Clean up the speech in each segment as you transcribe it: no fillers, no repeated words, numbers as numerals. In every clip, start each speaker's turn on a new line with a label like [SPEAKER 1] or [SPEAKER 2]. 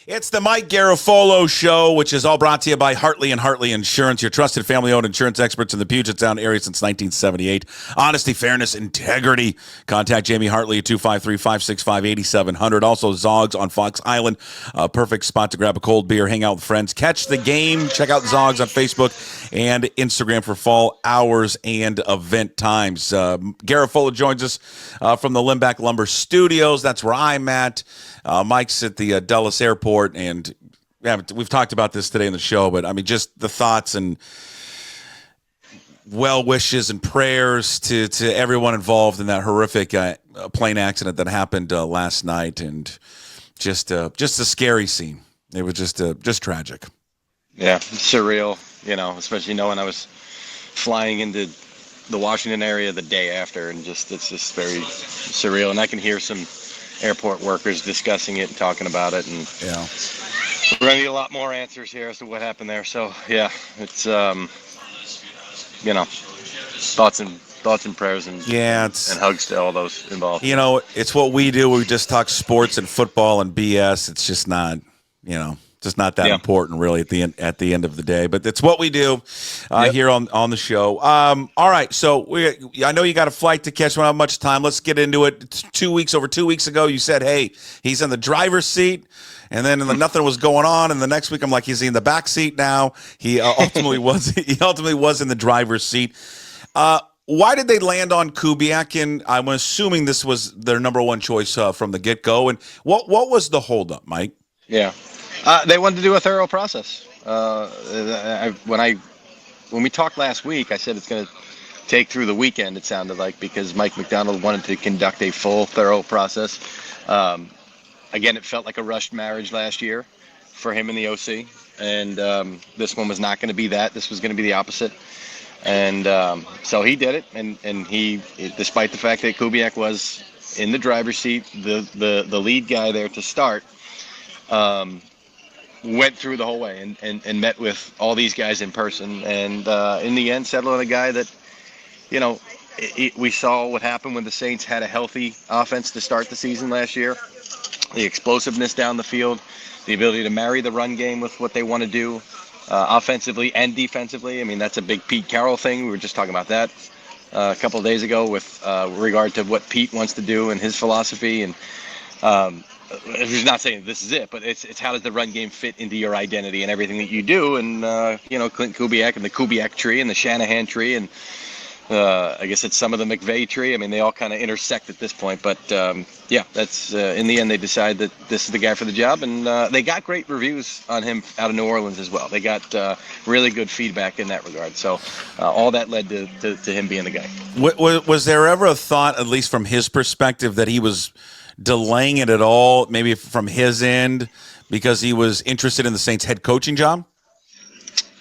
[SPEAKER 1] It's the Mike Garafolo Show, which is all brought to you by Hartley and Hartley Insurance, your trusted family-owned insurance experts in the Puget Sound area since 1978. Honesty, fairness, integrity. Contact Jamie Hartley at 253-565-8700. Also, Zogs on Fox Island, a perfect spot to grab a cold beer, hang out with friends, catch the game. Check out Zogs on Facebook and Instagram for fall hours and event times. Garafolo joins us from the Limback Lumber Studios. That's where I'm at. Mike's at the Dulles Airport, and we've talked about this today in the show, but I mean, just the thoughts and well wishes and prayers to everyone involved in that horrific plane accident that happened last night, and just a scary scene. It was just tragic.
[SPEAKER 2] Yeah, surreal. Especially knowing I was flying into the Washington area the day after, and it's just very surreal. And I can hear some airport workers discussing it and talking about it, and
[SPEAKER 1] yeah,
[SPEAKER 2] we're gonna need a lot more answers here as to what happened there. So yeah, it's thoughts and prayers and hugs to all those involved.
[SPEAKER 1] It's what we do. We just talk sports and football and BS. It's just not just not that important really at the end of the day, but it's what we do here on the show. All right, so I know you got a flight to catch. We don't have much time. Let's get into it. It's over 2 weeks ago, you said, hey, he's in the driver's seat, and then nothing was going on, and the next week I'm like, he's in the back seat now. He ultimately was in the driver's seat. Why did they land on Kubiak? And I'm assuming this was their number one choice from the get-go. And what was the holdup, Mike?
[SPEAKER 2] Yeah. They wanted to do a thorough process. When we talked last week, I said it's going to take through the weekend, it sounded like, because Mike McDonald wanted to conduct a full, thorough process. Again, it felt like a rushed marriage last year for him and the OC. And this one was not going to be that. This was going to be the opposite. And so he did it. And he, despite the fact that Kubiak was in the driver's seat, the lead guy there to start, went through the whole way and met with all these guys in person, and in the end settled on a guy that, we saw what happened when the Saints had a healthy offense to start the season last year. The explosiveness down the field, the ability to marry the run game with what they want to do offensively and defensively. I mean, that's a big Pete Carroll thing. We were just talking about that a couple of days ago with regard to what Pete wants to do and his philosophy. And he's not saying this is it, but it's how does the run game fit into your identity and everything that you do. And Clint Kubiak and the Kubiak tree and the Shanahan tree, and I guess it's some of the McVay tree. I mean, they all kind of intersect at this point. But that's in the end they decide that this is the guy for the job, and they got great reviews on him out of New Orleans as well. They got really good feedback in that regard. So all that led to him being the guy.
[SPEAKER 1] Was there ever a thought, at least from his perspective, that he was delaying it at all, maybe from his end, because he was interested in the Saints head coaching job?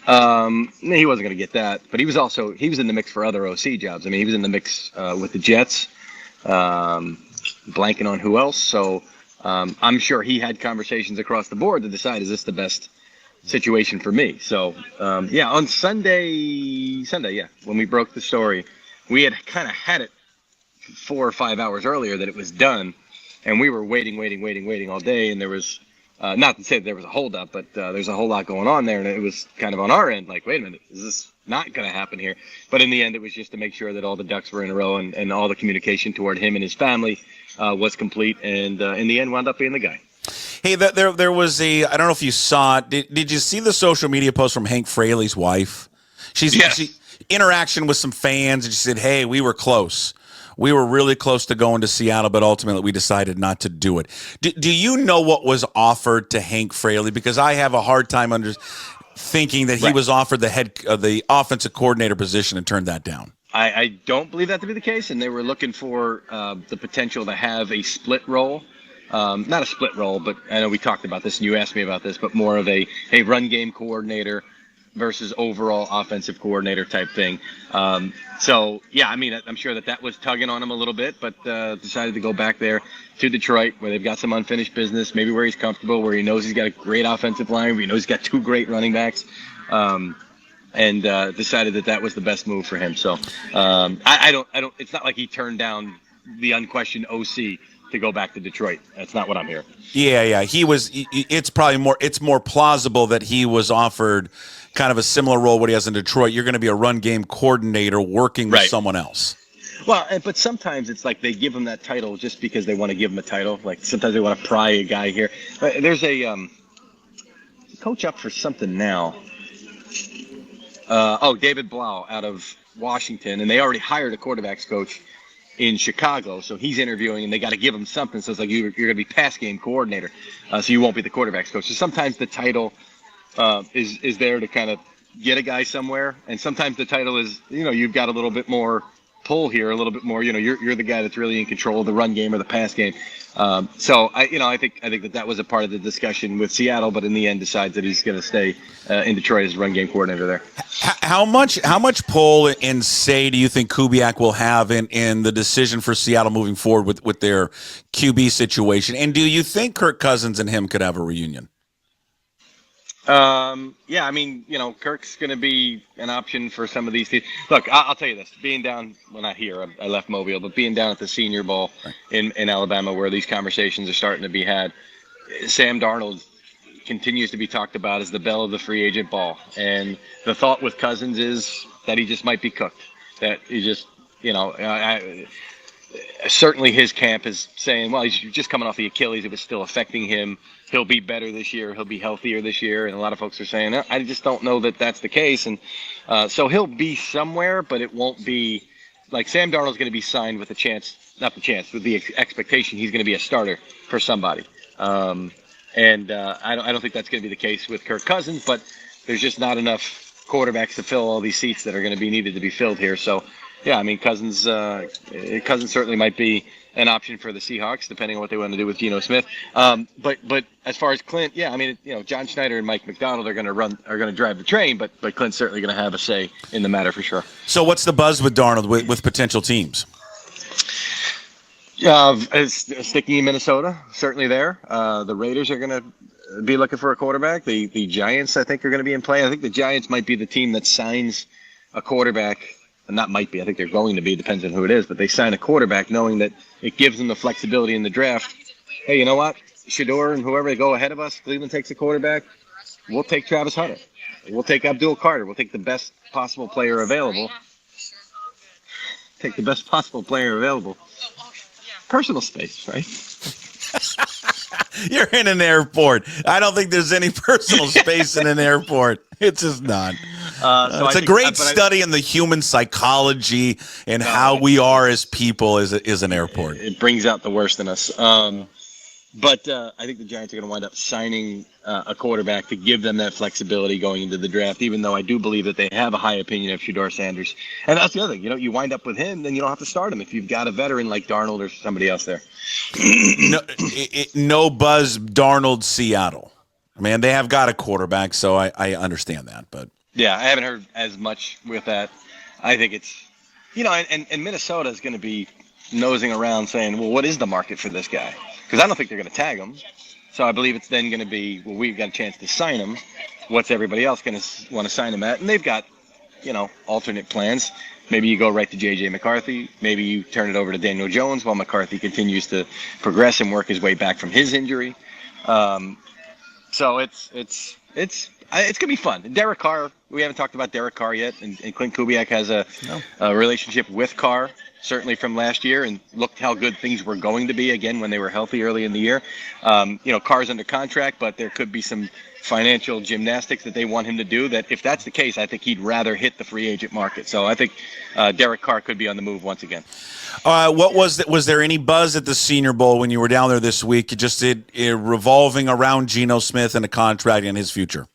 [SPEAKER 2] He wasn't going to get that, but he was in the mix for other OC jobs. I mean, he was in the mix with the Jets, blanking on who else. So I'm sure he had conversations across the board to decide, is this the best situation for me? So on Sunday, when we broke the story, we had kind of had it 4 or 5 hours earlier that it was done. And we were waiting all day, and there was, not to say that there was a holdup, but there's a whole lot going on there, and it was kind of on our end, like, wait a minute, is this not going to happen here? But in the end, it was just to make sure that all the ducks were in a row and all the communication toward him and his family was complete, and in the end, wound up being the guy.
[SPEAKER 1] Hey, there was I don't know if you saw it. Did you see the social media post from Hank Fraley's wife? She interaction with some fans, and she said, hey, we were close. We were really close to going to Seattle, but ultimately we decided not to do it. Do you know what was offered to Hank Fraley? Because I have a hard time thinking that he was offered the offensive coordinator position and turned that down.
[SPEAKER 2] I don't believe that to be the case, and they were looking for the potential to have a split role. Not a split role, but I know we talked about this and you asked me about this, but more of a run game coordinator versus overall offensive coordinator type thing. I'm sure that was tugging on him a little bit, but decided to go back there to Detroit where they've got some unfinished business, maybe where he's comfortable, where he knows he's got a great offensive line, where he knows he's got 2 great running backs, and decided that was the best move for him. So I don't. It's not like he turned down the unquestioned OC to go back to Detroit. That's not what I'm hearing.
[SPEAKER 1] Yeah. It's more plausible that he was offered kind of a similar role what he has in Detroit. You're going to be a run game coordinator working with someone else.
[SPEAKER 2] Well, but sometimes it's like they give him that title just because they want to give him a title. Like sometimes they want to pry a guy here. There's a coach up for something now. David Blau out of Washington, and they already hired a quarterbacks coach in Chicago, so he's interviewing, and they got to give him something. So it's like you're going to be pass game coordinator, so you won't be the quarterbacks coach. So sometimes the title is there to kind of get a guy somewhere, and sometimes the title is, you've got a little bit more pull here, a little bit more. You're the guy that's really in control of the run game or the pass game. So I think that was a part of the discussion with Seattle, but in the end decides that he's going to stay in Detroit as run game coordinator there.
[SPEAKER 1] How much pull and say do you think Kubiak will have in the decision for Seattle moving forward with their QB situation? And do you think Kirk Cousins and him could have a reunion?
[SPEAKER 2] Yeah, I mean, Kirk's going to be an option for some of these teams. Look, I'll tell you this, being down, well, not here, I left Mobile, but being down at the Senior Bowl in Alabama where these conversations are starting to be had, Sam Darnold continues to be talked about as the belle of the free agent ball. And the thought with Cousins is that he just might be cooked, that he just, certainly his camp is saying, well, he's just coming off the Achilles. It was still affecting him. He'll be better this year. He'll be healthier this year. And a lot of folks are saying, I just don't know that that's the case. And so he'll be somewhere, but it won't be like Sam Darnold's going to be signed with with the expectation he's going to be a starter for somebody. I don't think that's going to be the case with Kirk Cousins, but there's just not enough quarterbacks to fill all these seats that are going to be needed to be filled here. So, yeah, I mean, Cousins certainly might be an option for the Seahawks, depending on what they want to do with Geno Smith. But as far as Clint, yeah, I mean, John Schneider and Mike McDonald are going to drive the train, but Clint's certainly going to have a say in the matter for sure.
[SPEAKER 1] So, what's the buzz with Darnold with potential teams?
[SPEAKER 2] Sticking in Minnesota, certainly there. The Raiders are going to be looking for a quarterback. The Giants, I think, are going to be in play. I think the Giants might be the team that signs a quarterback. Not might be. I think they're going to be. Depends on who it is. But they sign a quarterback knowing that it gives them the flexibility in the draft. Hey, you know what? Shador and whoever they go ahead of us, Cleveland takes a quarterback. We'll take Travis Hunter. We'll take Abdul Carter. We'll take the best possible player available. Personal space, right?
[SPEAKER 1] You're in an airport. I don't think there's any personal space in an airport. It's just not. It's a great study in the human psychology and how we are as people is an airport.
[SPEAKER 2] It brings out the worst in us. But I think the Giants are going to wind up signing a quarterback to give them that flexibility going into the draft, even though I do believe that they have a high opinion of Shedeur Sanders. And that's the other thing. You wind up with him, then you don't have to start him if you've got a veteran like Darnold or somebody else there.
[SPEAKER 1] No buzz, Darnold, Seattle. I mean, they have got a quarterback, so I understand that. But
[SPEAKER 2] yeah, I haven't heard as much with that. I think it's, and Minnesota is going to be nosing around saying, well, what is the market for this guy? Because I don't think they're going to tag him. So I believe it's then going to be, well, we've got a chance to sign him. What's everybody else going to want to sign him at? And they've got, alternate plans. Maybe you go right to J.J. McCarthy. Maybe you turn it over to Daniel Jones while McCarthy continues to progress and work his way back from his injury. So it's going to be fun. Derek Carr, we haven't talked about Derek Carr yet, and Klint Kubiak has a relationship with Carr, certainly from last year, and looked how good things were going to be again when they were healthy early in the year. Carr's under contract, but there could be some financial gymnastics that they want him to do that if that's the case, I think he'd rather hit the free agent market. So I think Derek Carr could be on the move once again.
[SPEAKER 1] Was there any buzz at the Senior Bowl when you were down there this week? Just revolving around Geno Smith and a contract and his future?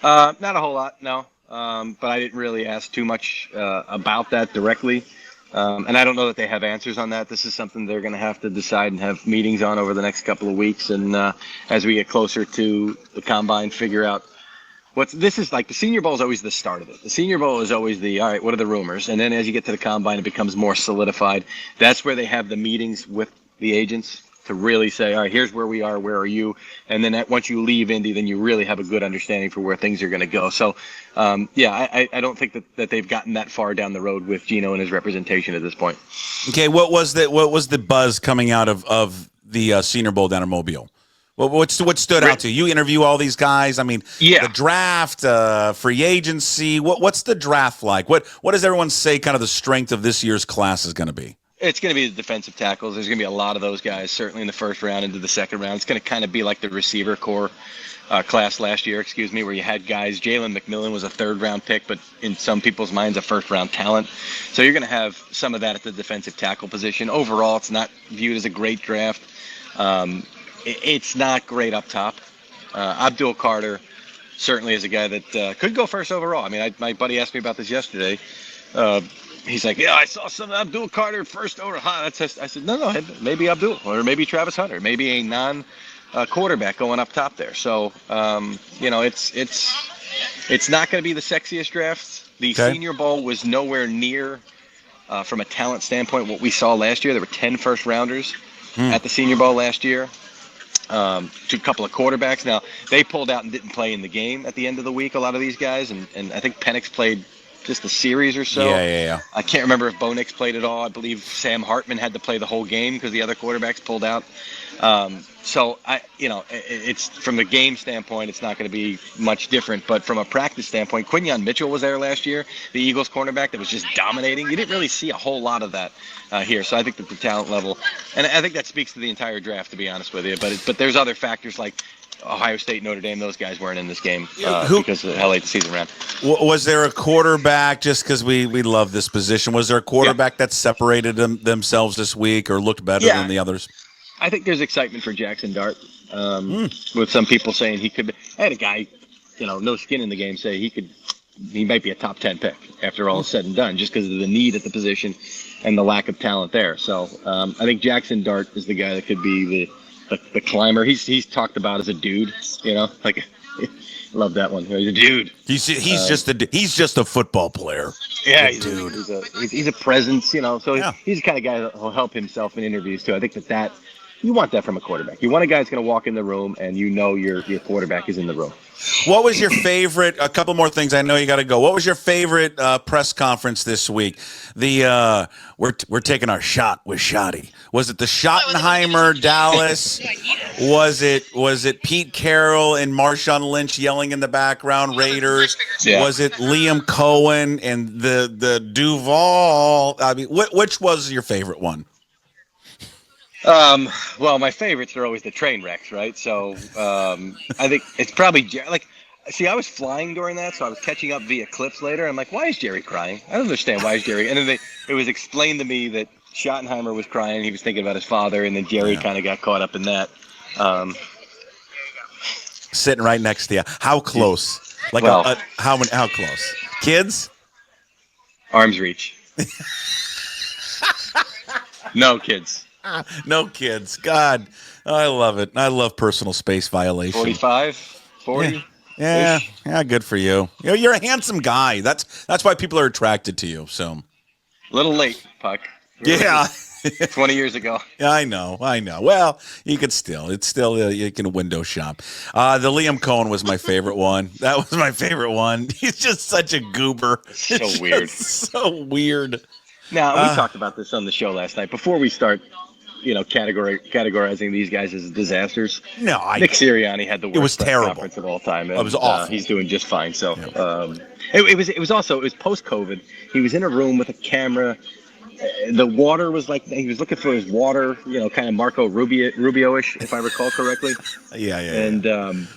[SPEAKER 2] Not a whole lot, no. But I didn't really ask too much about that directly. And I don't know that they have answers on that. This is something they're going to have to decide and have meetings on over the next couple of weeks. And as we get closer to the combine, figure out this is like the Senior Bowl is always the start of it. The Senior Bowl is always all right, what are the rumors? And then as you get to the combine, it becomes more solidified. That's where they have the meetings with the agents to really say, all right, here's where we are, where are you? And then once you leave Indy, then you really have a good understanding for where things are going to go. So, I don't think that they've gotten that far down the road with Geno and his representation at this point.
[SPEAKER 1] Okay, what was the buzz coming out of the Senior Bowl down in Mobile? What stood out to you? You interview all these guys. I mean, the draft, free agency. What's the draft like? What does everyone say kind of the strength of this year's class is going to be?
[SPEAKER 2] It's going to be the defensive tackles. There's going to be a lot of those guys, certainly in the first round into the second round. It's going to kind of be like the receiver core class last year, where you had guys. Jalen McMillan was a third-round pick, but in some people's minds, a first-round talent. So you're going to have some of that at the defensive tackle position. Overall, it's not viewed as a great draft. It's not great up top. Abdul Carter certainly is a guy that could go first overall. I mean, my buddy asked me about this yesterday. He's like, yeah, I saw some Abdul Carter first overall. I said, no, maybe Abdul or maybe Travis Hunter, maybe a non-quarterback going up top there. So, it's not going to be the sexiest draft. The Senior Bowl was nowhere near, from a talent standpoint, what we saw last year. There were 10 first-rounders at the Senior Bowl last year. To a couple of quarterbacks. Now, they pulled out and didn't play in the game at the end of the week, a lot of these guys, and I think Penix played just a series or so.
[SPEAKER 1] Yeah.
[SPEAKER 2] I can't remember if Bo Nix played at all. I believe Sam Hartman had to play the whole game because the other quarterbacks pulled out. It's from the game standpoint, it's not going to be much different. But from a practice standpoint, Quinyon Mitchell was there last year, the Eagles cornerback that was just dominating. You didn't really see a whole lot of that here. So I think that the talent level, and I think that speaks to the entire draft, to be honest with you. But there's other factors like Ohio State, Notre Dame, those guys weren't in this game because of how late the season ran.
[SPEAKER 1] Was there a quarterback, just because we love this position, was there a quarterback that separated themselves this week or looked better than the others?
[SPEAKER 2] I think there's excitement for Jackson Dart, with some people saying he could. I had a guy, no skin in the game, say he might be a top 10 pick after all is said and done, just because of the need at the position and the lack of talent there. So I think Jackson Dart is the guy that could be the climber. He's talked about as a dude, like love that one. He's a dude.
[SPEAKER 1] He's just a football player.
[SPEAKER 2] Yeah, he's a dude. He's a presence, So he's the kind of guy that will help himself in interviews too. I think that you want that from a quarterback. You want a guy that's going to walk in the room and your quarterback is in the room.
[SPEAKER 1] What was your favorite? A couple more things. I know you got to go. What was your favorite press conference this week? The we're taking our shot with Shotty. Was it the Schottenheimer Dallas? Was it Pete Carroll and Marshawn Lynch yelling in the background? Raiders.
[SPEAKER 2] Yeah.
[SPEAKER 1] Was it Liam Cohen and the Duval? I mean, which was your favorite one?
[SPEAKER 2] Well, my favorites are always the train wrecks, right? So I think it's probably I was flying during that, so I was catching up via clips later. I'm like, why is Jerry crying? I don't understand why is Jerry. And then it was explained to me that Schottenheimer was crying. He was thinking about his father, and then Jerry kind of got caught up in that.
[SPEAKER 1] Sitting right next to you. How close? How close? Kids?
[SPEAKER 2] Arm's reach. No kids.
[SPEAKER 1] No kids. God, I love it. I love personal space violation.
[SPEAKER 2] 45, 40.
[SPEAKER 1] Yeah, good for you. You're a handsome guy. That's why people are attracted to you. So,
[SPEAKER 2] a little late, Puck. 20 years ago.
[SPEAKER 1] Yeah, I know. Well, you can still. It's still you can window shop. The Liam Cohen was my favorite one. That was my favorite one. He's just such a goober.
[SPEAKER 2] So weird.
[SPEAKER 1] So weird.
[SPEAKER 2] Now we talked about this on the show last night. Before we start, categorizing these guys as disasters.
[SPEAKER 1] No,
[SPEAKER 2] Nick Sirianni had the worst
[SPEAKER 1] press
[SPEAKER 2] conference of all time. And,
[SPEAKER 1] it was awful.
[SPEAKER 2] He's doing just fine. So it was post-COVID. He was in a room with a camera. The water was like he was looking for his water, kind of Marco Rubio-ish, if I recall correctly.
[SPEAKER 1] Yeah.
[SPEAKER 2] And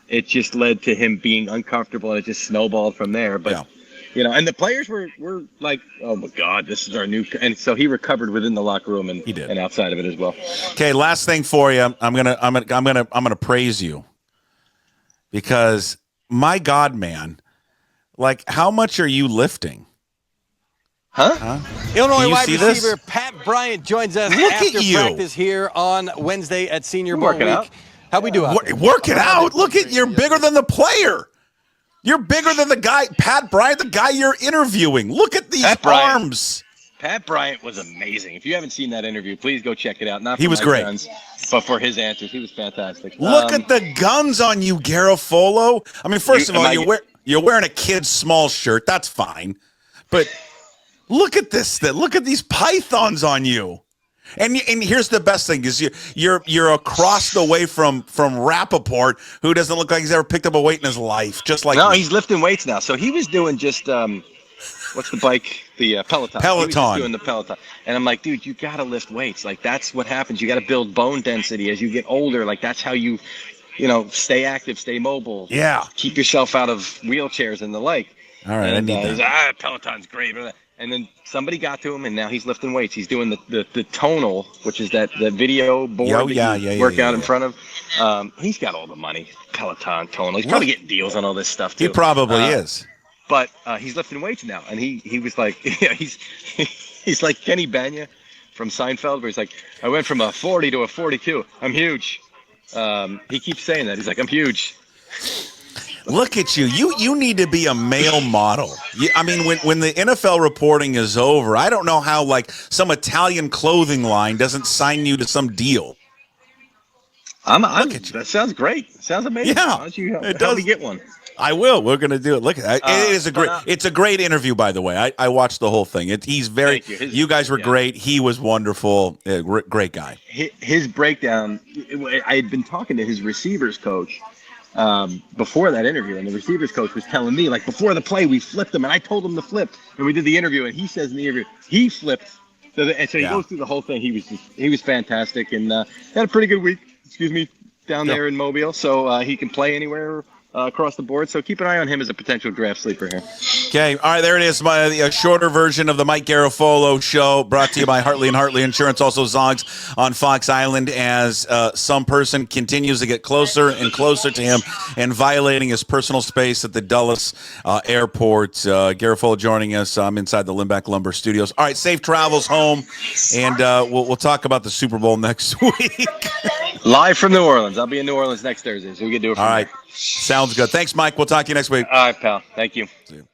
[SPEAKER 2] it just led to him being uncomfortable, and it just snowballed from there. But. Yeah. And the players were like, "Oh my God, this is our new." And so he recovered within the locker room and outside of it as well.
[SPEAKER 1] Okay, last thing for you. I'm gonna praise you because my God, man, like how much are you lifting?
[SPEAKER 3] Huh? Illinois wide receiver
[SPEAKER 1] this?
[SPEAKER 3] Pat Bryant joins us after practice here on Wednesday at Senior Bowl week.
[SPEAKER 2] Out.
[SPEAKER 3] How we do?
[SPEAKER 1] Work it out. Look at you're bigger than the player. You're bigger than the guy, Pat Bryant, the guy you're interviewing. Look at these arms.
[SPEAKER 2] Pat Bryant was amazing. If you haven't seen that interview, please go check it out. Not for
[SPEAKER 1] he was
[SPEAKER 2] my
[SPEAKER 1] great,
[SPEAKER 2] guns, but for his answers, he was fantastic.
[SPEAKER 1] Look at the guns on you, Garafolo. I mean, first of all, you're wearing a kid's small shirt. That's fine, but look at this. Look at these pythons on you. And here's the best thing is you're across the way from Rappaport, who doesn't look like he's ever picked up a weight in his life. Just like
[SPEAKER 2] he's lifting weights now. So he was doing just what's the bike? The Peloton. He was just doing the Peloton. And I'm like, dude, you got to lift weights. Like, that's what happens. You got to build bone density as you get older. Like, that's how you stay active, stay mobile.
[SPEAKER 1] Yeah.
[SPEAKER 2] Keep yourself out of wheelchairs and the like.
[SPEAKER 1] All right,
[SPEAKER 2] and he's like, Peloton's great. And then somebody got to him, and now he's lifting weights. He's doing the tonal, which is the video board that you work out in front of. He's got all the money. Peloton, tonal. He's probably getting deals on all this stuff, too.
[SPEAKER 1] He probably is.
[SPEAKER 2] But he's lifting weights now, and he was like, he's like Kenny Banya from Seinfeld, where he's like, I went from a 40 to a 42. I'm huge. He keeps saying that. He's like, I'm huge.
[SPEAKER 1] Look at you. You need to be a male model. I mean, when the NFL reporting is over, I don't know how like some Italian clothing line doesn't sign you to some deal.
[SPEAKER 2] That sounds great. Sounds amazing.
[SPEAKER 1] Yeah,
[SPEAKER 2] why don't you help me get one?
[SPEAKER 1] I will. We're going to do it. Look at that. It's a great interview, by the way. I watched the whole thing. He's very. You guys were great. He was wonderful. Great guy.
[SPEAKER 2] His breakdown. I had been talking to his receivers coach before that interview, and the receivers coach was telling me, like, before the play we flipped him, and I told him to flip, and we did the interview, and he says in the interview he flipped. And so he goes through the whole thing. He was fantastic, and had a pretty good week. Down there in Mobile, so he can play anywhere across the board. So keep an eye on him as a potential draft sleeper here.
[SPEAKER 1] Okay. All right. There it is. A shorter version of the Mike Garafolo Show, brought to you by Hartley and Hartley Insurance. Also Zogs on Fox Island, as some person continues to get closer and closer to him and violating his personal space at the Dulles Airport. Garafolo joining us. I'm inside the Limback Lumber Studios. All right. Safe travels home, and we'll talk about the Super Bowl next week.
[SPEAKER 2] Live from New Orleans. I'll be in New Orleans next Thursday, so we can do it from there.
[SPEAKER 1] Sounds good. Thanks, Mike. We'll talk to you next week.
[SPEAKER 2] All right, pal. Thank you.
[SPEAKER 1] See you.